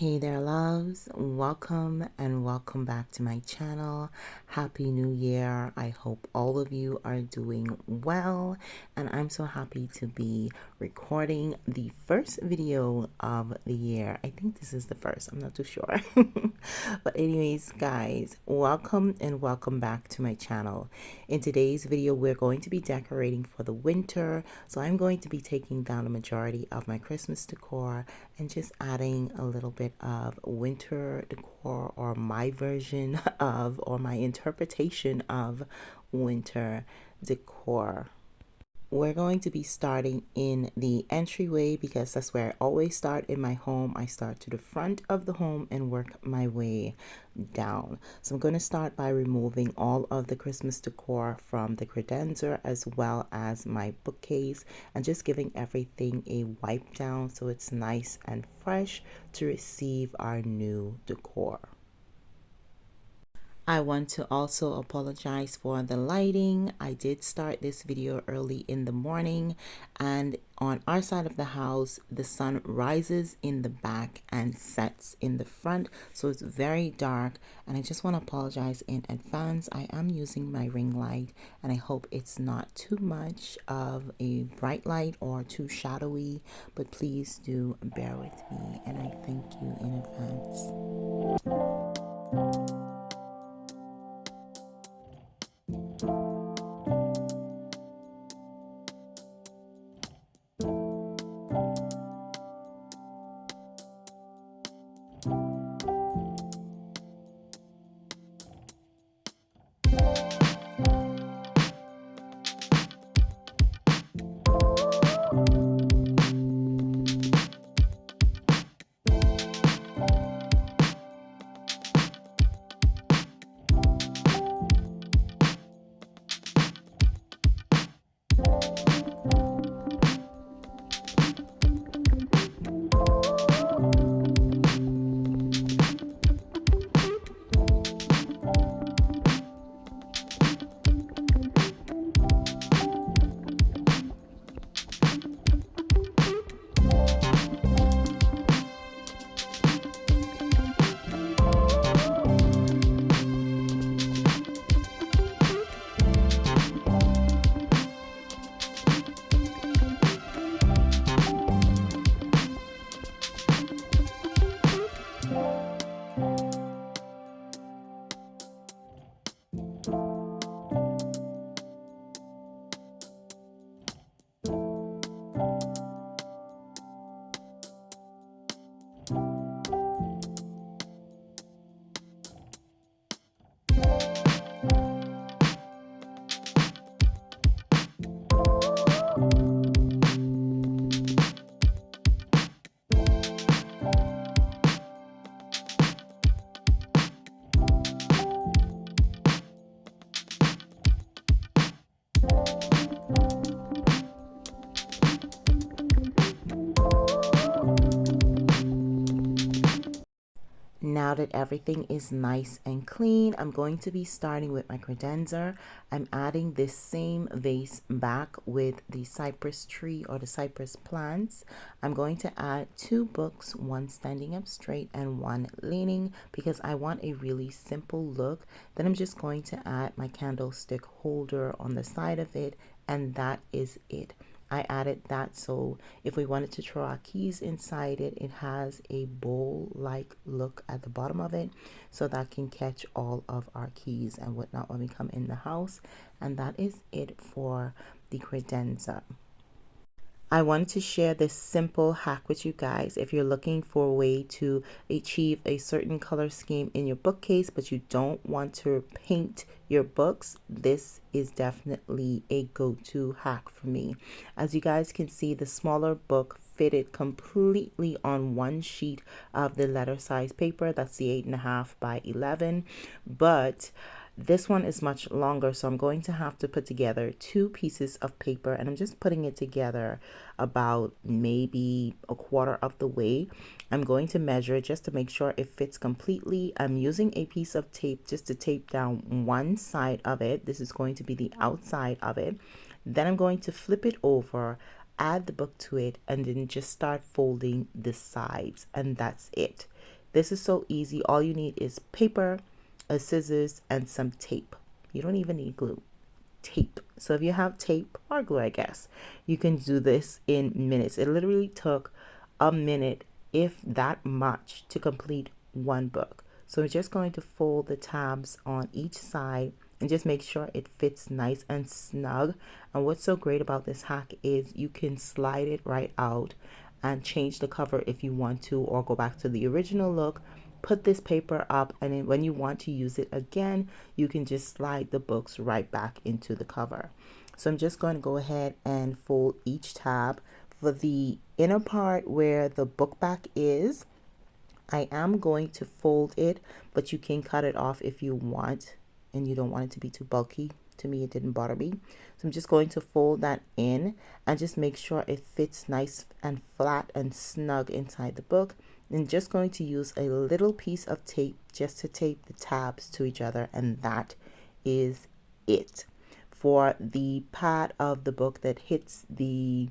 Hey there, loves. Welcome and welcome back to my channel. Happy New Year. I hope all of you are doing well, and I'm so happy to be recording the first video of the year. I think this is the first, I'm not too sure. But anyways, guys, welcome and welcome back to my channel. In today's video, we're going to be decorating for the winter. So I'm going to be taking down a majority of my Christmas decor and just adding a little bit of winter decor, or my version of, or my interpretation of winter decor. We're going to be starting in the entryway because that's where I always start in my home. I start to the front of the home and work my way down. So I'm going to start by removing all of the Christmas decor from the credenza as well as my bookcase, and just giving everything a wipe down so it's nice and fresh to receive our new decor. I want to also apologize for the lighting. I did start this video early in the morning, and on our side of the house, the sun rises in the back and sets in the front, so it's very dark, and I just want to apologize in advance. I am using my ring light, and I hope it's not too much of a bright light or too shadowy, but please do bear with me, and I thank you in advance. Now that everything is nice and clean, I'm going to be starting with my credenza. I'm adding this same vase back with the cypress tree or the cypress plants. I'm going to add 2 books, one standing up straight and one leaning, because I want a really simple look. Then I'm just going to add my candlestick holder on the side of it, and that is it. I added that so if we wanted to throw our keys inside it, it has a bowl-like look at the bottom of it, so that can catch all of our keys and whatnot when we come in the house. And that is it for the credenza. I wanted to share this simple hack with you guys. If you're looking for a way to achieve a certain color scheme in your bookcase, but you don't want to paint your books, this is definitely a go-to hack for me. As you guys can see, the smaller book fitted completely on one sheet of the letter size paper. That's the 8.5 by 11, but this one is much longer, so I'm going to have to put together 2 pieces of paper, and I'm just putting it together about maybe a quarter of the way. I'm going to measure it just to make sure it fits completely. I'm using a piece of tape just to tape down one side of it. This is going to be the outside of it. Then I'm going to flip it over, add the book to it, and then just start folding the sides, and that's it. This is so easy. All you need is paper, a scissors, and some tape. You don't even need glue. Tape. So if you have tape or glue, I guess, you can do this in minutes. It literally took a minute, if that much, to complete one book. So we're just going to fold the tabs on each side and just make sure it fits nice and snug. And what's so great about this hack is you can slide it right out and change the cover if you want to, or go back to the original look. Put this paper up, and then when you want to use it again, you can just slide the books right back into the cover. So I'm just going to go ahead and fold each tab. For the inner part where the book back is, I am going to fold it, but you can cut it off if you want and you don't want it to be too bulky. To me, it didn't bother me. So I'm just going to fold that in and just make sure it fits nice and flat and snug inside the book. And just going to use a little piece of tape just to tape the tabs to each other, and that is it. For the part of the book that hits the,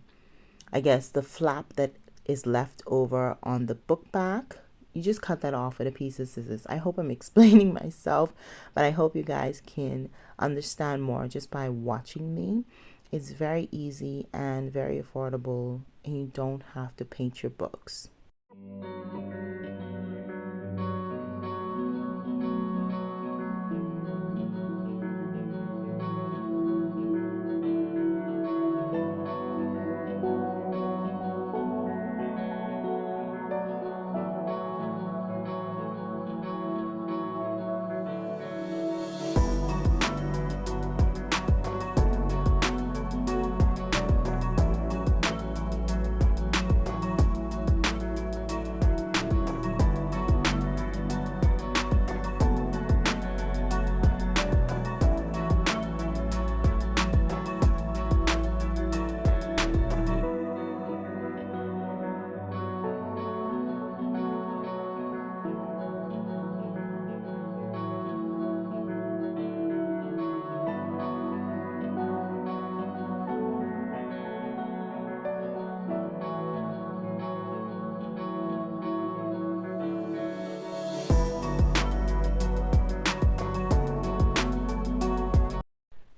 I guess, the flap that is left over on the book back, you just cut that off with a piece of scissors. I hope I'm explaining myself, but I hope you guys can understand more just by watching me. It's very easy and very affordable, and you don't have to paint your books.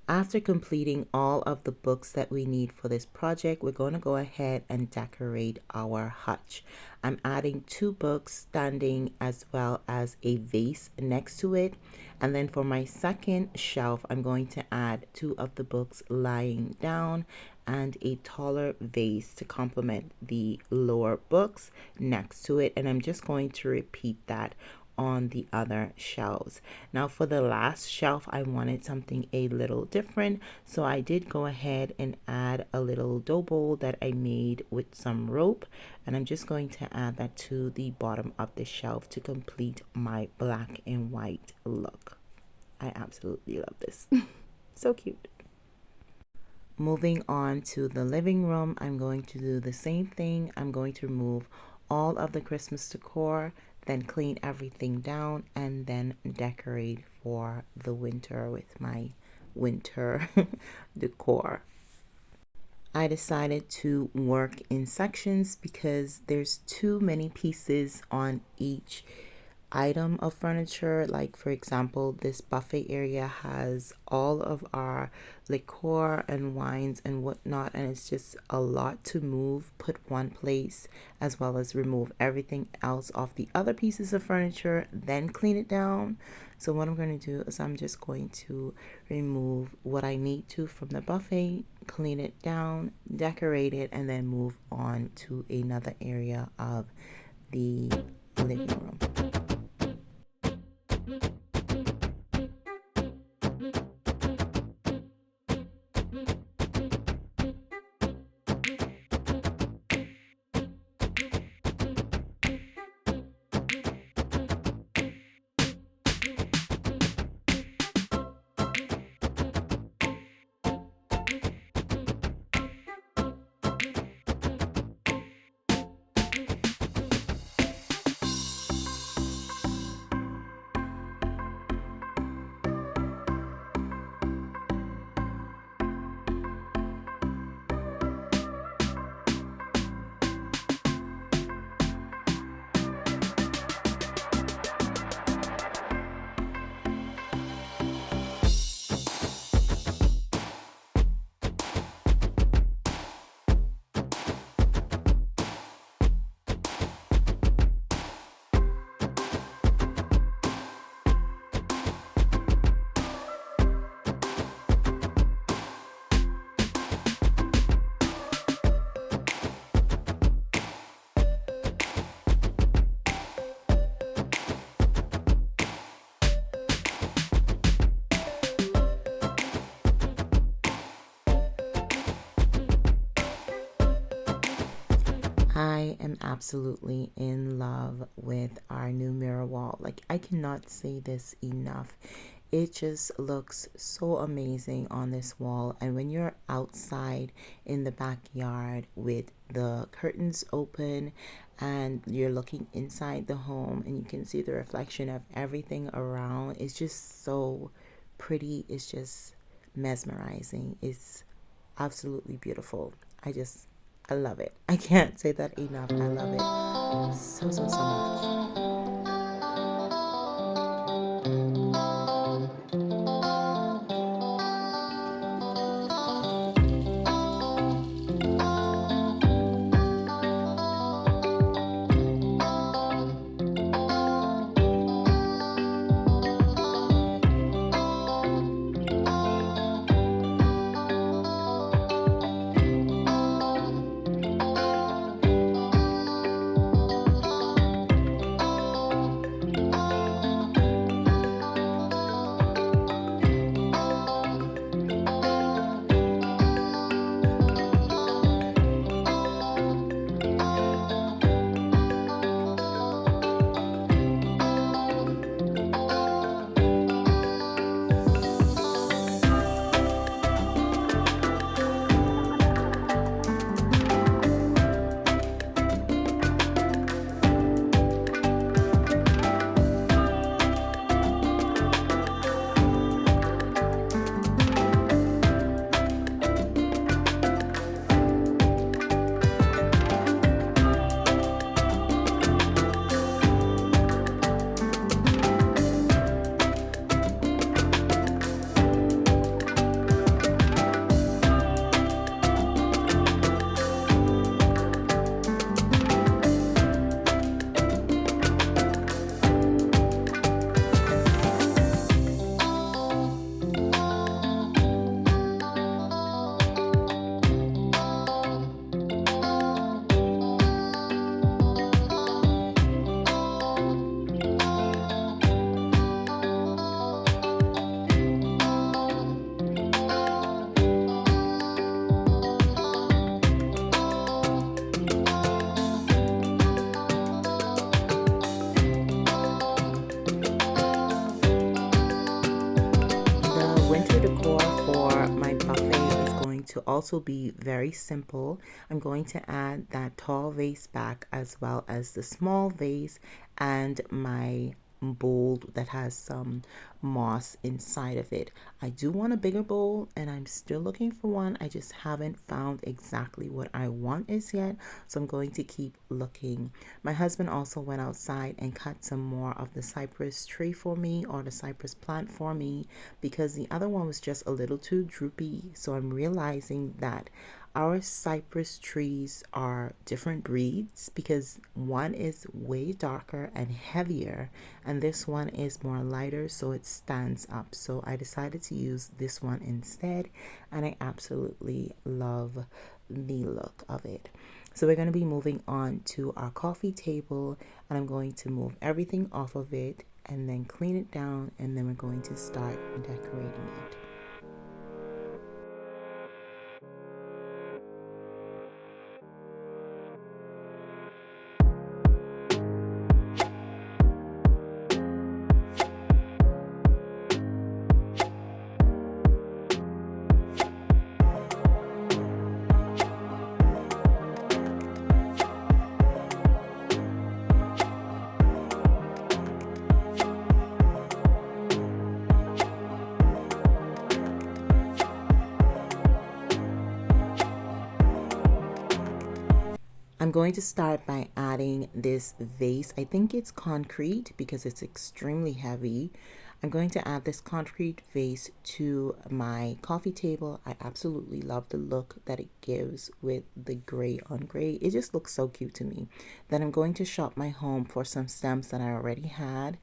After completing all of the books that we need for this project, we're going to go ahead and decorate our hutch. I'm adding 2 books standing as well as a vase next to it. And then for my second shelf, I'm going to add 2 of the books lying down and a taller vase to complement the lower books next to it. And I'm just going to repeat that on the other shelves. Now for the last shelf, I wanted something a little different, so I did go ahead and add a little dough bowl that I made with some rope, and I'm just going to add that to the bottom of the shelf to complete my black and white look. I absolutely love this. So cute. Moving on to the living room, I'm going to do the same thing. I'm going to remove all of the Christmas decor, then clean everything down, and then decorate for the winter with my winter decor. I decided to work in sections because there's too many pieces on each item of furniture. Like for example, this buffet area has all of our liqueur and wines and whatnot, and it's just a lot to move, put one place, as well as remove everything else off the other pieces of furniture, then clean it down. So what I'm going to do is I'm just going to remove what I need to from the buffet, clean it down, decorate it, and then move on to another area of the living room. I am absolutely in love with our new mirror wall. Like, I cannot say this enough. It just looks so amazing on this wall. And when you're outside in the backyard with the curtains open and you're looking inside the home and you can see the reflection of everything around, it's just so pretty. It's just mesmerizing. It's absolutely beautiful. I love it. I can't say that enough. I love it so much. The winter decor for my buffet is going to also be very simple. I'm going to add that tall vase back as well as the small vase and my bowl that has some moss inside of it. I do want a bigger bowl and I'm still looking for one. I just haven't found exactly what I want as yet, so I'm going to keep looking. My husband also went outside and cut some more of the cypress tree for me, or the cypress plant for me, because the other one was just a little too droopy. So I'm realizing that our cypress trees are different breeds, because one is way darker and heavier and this one is more lighter, so it stands up. So I decided to use this one instead, and I absolutely love the look of it. So we're going to be moving on to our coffee table, and I'm going to move everything off of it and then clean it down, and then we're going to start decorating it. I'm going to start by adding this vase. I think it's concrete because it's extremely heavy. I'm going to add this concrete vase to my coffee table. I absolutely love the look that it gives with the gray on gray. It just looks so cute to me. Then I'm going to shop my home for some stems that I already had.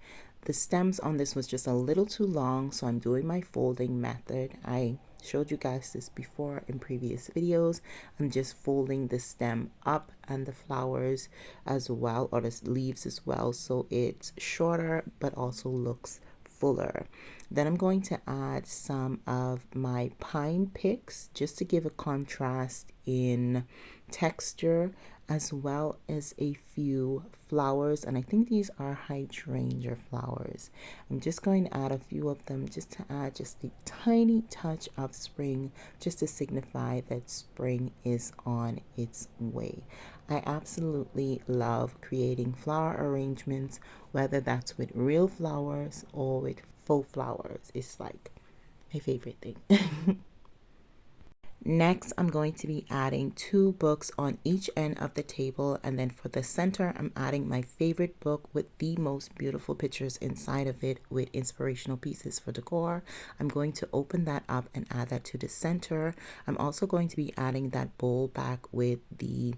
The stems on this was just a little too long, so I'm doing my folding method. I showed you guys this before in previous videos. I'm just folding the stem up and the flowers as well, or the leaves as well, so it's shorter but also looks fuller. Then I'm going to add some of my pine picks just to give a contrast in texture as well as a few flowers, and I think these are hydrangea flowers. I'm just going to add a few of them just to add just a tiny touch of spring, just to signify that spring is on its way. I absolutely love creating flower arrangements, whether that's with real flowers or with faux flowers. It's like my favorite thing. Next, I'm going to be adding 2 books on each end of the table, and then for the center, I'm adding my favorite book with the most beautiful pictures inside of it with inspirational pieces for decor. I'm going to open that up and add that to the center. I'm also going to be adding that bowl back with the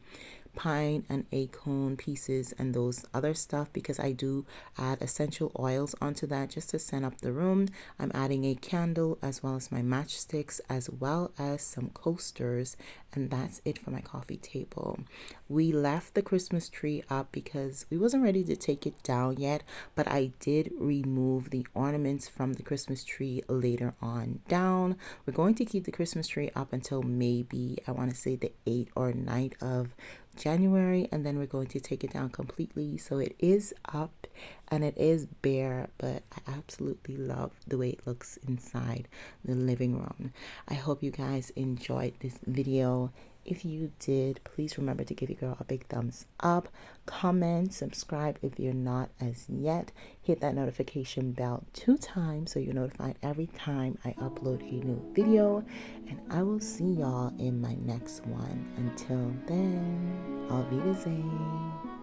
pine and acorn pieces and those other stuff, because I do add essential oils onto that just to scent up the room. I'm adding a candle as well as my matchsticks as well as some coasters, and that's it for my coffee table. We left the Christmas tree up because we wasn't ready to take it down yet, but I did remove the ornaments from the Christmas tree later on down. We're going to keep the Christmas tree up until maybe, I want to say, the 8th or 9th of January, and then we're going to take it down completely. So it is up and it is bare, but I absolutely love the way it looks inside the living room. I hope you guys enjoyed this video. If you did, please remember to give your girl a big thumbs up, comment, subscribe if you're not as yet, hit that notification bell 2 times so you're notified every time I upload a new video, and I will see y'all in my next one. Until then, Auf Wiedersehen.